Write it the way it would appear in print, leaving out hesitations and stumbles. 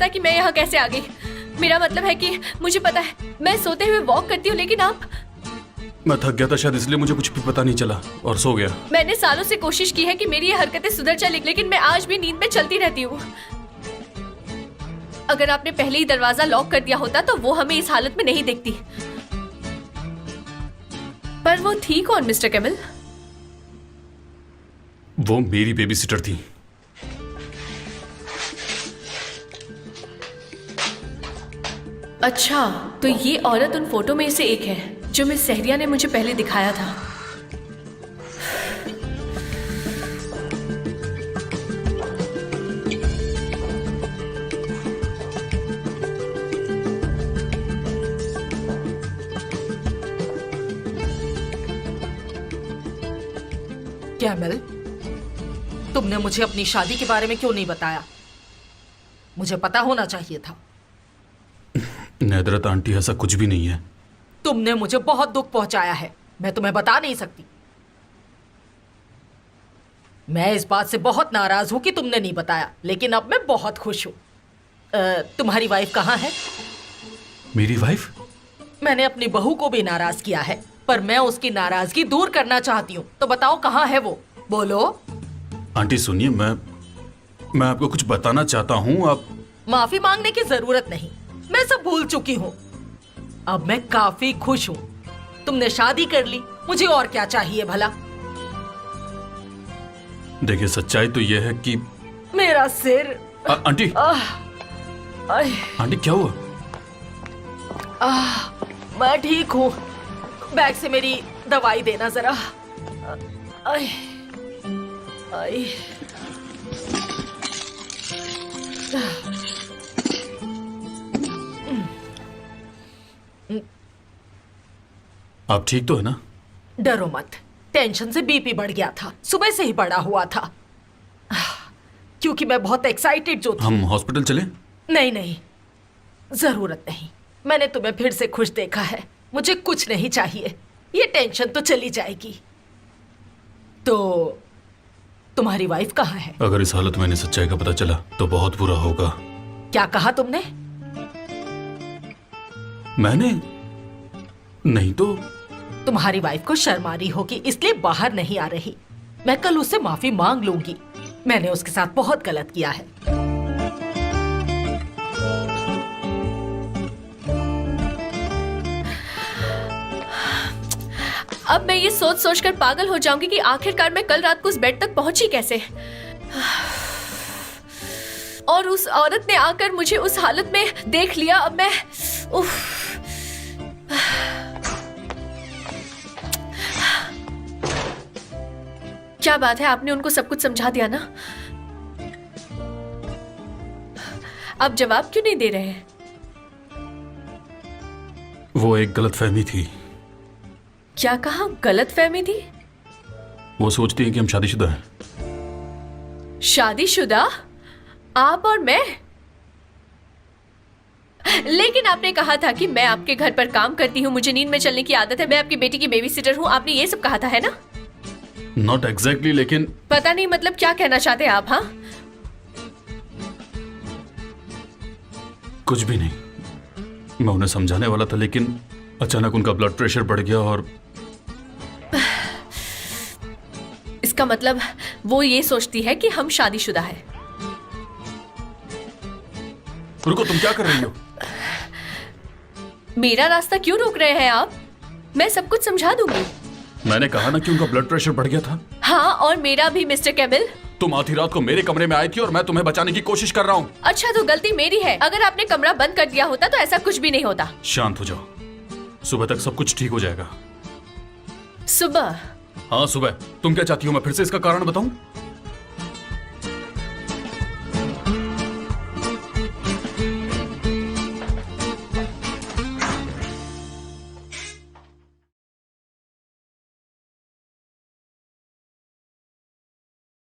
कि मैं यहाँ कैसे आ गई। मेरा मतलब है कि मुझे पता है मैं सोते हुए वॉक करती हूँ, लेकिन आप। मैं थक गया था शायद, इसलिए मुझे कुछ भी पता नहीं चला और सो गया। मैंने सालों से कोशिश की है कि मेरी ये हरकतें सुधर जाए, लेकिन मैं आज भी नींद में चलती रहती हूँ। अगर आपने पहले ही दरवाजा लॉक कर दिया होता तो वो हमें इस हालत में नहीं देखती। पर वो थी कौन मिस्टर कैमल? वो मेरी बेबी सिटर थी। अच्छा, तो ये औरत उन फोटो में से एक है जो मिस सहरिया ने मुझे पहले दिखाया था। कैमल, तुमने मुझे अपनी शादी के बारे में क्यों नहीं बताया? मुझे पता होना चाहिए था। नदरत आंटी, ऐसा कुछ भी नहीं है। तुमने मुझे बहुत दुख पहुंचाया है, मैं तुम्हें बता नहीं सकती। मैं इस बात से बहुत नाराज हूं कि तुमने नहीं बताया, लेकिन अब मैं बहुत खुश हूं। तुम्हारी वाइफ कहाँ है? मेरी वाइफ? मैंने अपनी बहू को भी नाराज किया है, पर मैं उसकी नाराजगी दूर करना चाहती हूँ। तो बताओ कहाँ है वो? बोलो। आंटी सुनिए, मैं आपको कुछ बताना चाहता हूँ। आप माफी मांगने की जरूरत नहीं, मैं सब भूल चुकी हूँ। अब मैं काफी खुश हूँ। तुमने शादी कर ली, मुझे और क्या चाहिए भला? देखिए, सच्चाई तो यह है कि मेरा सिर। आंटी, आंटी क्या हुआ? मैं ठीक हूँ। बैग से मेरी दवाई देना जरा। आय, आय। आप ठीक तो है ना? डरो मत, टेंशन से बीपी बढ़ गया था, सुबह से ही बढ़ा हुआ था, क्योंकि मैं बहुत एक्साइटेड जो थी। हम हॉस्पिटल चले? नहीं नहीं, जरूरत नहीं। मैंने तुम्हें फिर से खुश देखा है, मुझे कुछ नहीं चाहिए। ये टेंशन तो चली जाएगी। तो तुम्हारी वाइफ कहाँ है? अगर इस हालत में इन्हें सच्चाई का पता चला तो बहुत बुरा होगा। क्या कहा तुमने? मैंने नहीं तो। तुम्हारी वाइफ को शर्म आ रही होगी, इसलिए बाहर नहीं आ रही। मैं कल उससे माफी मांग लूंगी। मैंने उसके साथ बहुत गलत किया है। अब मैं ये सोच सोच कर पागल हो जाऊंगी कि आखिरकार मैं कल रात को उस बेड तक पहुंची कैसे, और उस औरत ने आकर मुझे उस हालत में देख लिया। अब मैं क्या बात है, आपने उनको सब कुछ समझा दिया ना? आप जवाब क्यों नहीं दे रहे हैं? वो एक गलतफहमी थी। क्या कहा? गलतफहमी थी? वो सोचती है कि हम शादीशुदा हैं। शादीशुदा? आप और मैं? लेकिन आपने कहा था कि मैं आपके घर पर काम करती हूँ, मुझे नींद में चलने की आदत है, मैं आपकी बेटी की बेबी सिटर हूँ। आपने ये सब कहा था, है ना? नॉट एग्जैक्टली, लेकिन पता नहीं मतलब क्या कहना चाहते हैं आप? हाँ, कुछ भी नहीं। मैं उन्हें समझाने वाला था, लेकिन अचानक उनका ब्लड प्रेशर बढ़ गया और इसका मतलब वो ये सोचती है कि हम शादीशुदा है। रुको, तुम क्या कर रही हो? मेरा रास्ता क्यों रोक रहे हैं आप? मैं सब कुछ समझा दूंगी। मैंने कहा ना कि उनका ब्लड प्रेशर बढ़ गया था। हाँ, और मेरा भी मिस्टर कैमिल। तुम आधी रात को मेरे कमरे में आई थी और मैं तुम्हें बचाने की कोशिश कर रहा हूँ। अच्छा, तो गलती मेरी है। अगर आपने कमरा बंद कर दिया होता तो ऐसा कुछ भी नहीं होता। शांत हो जाओ, सुबह तक सब कुछ ठीक हो जाएगा। सुबह? हाँ सुबह। तुम क्या चाहती हो, मैं फिर से इसका कारण बताऊं?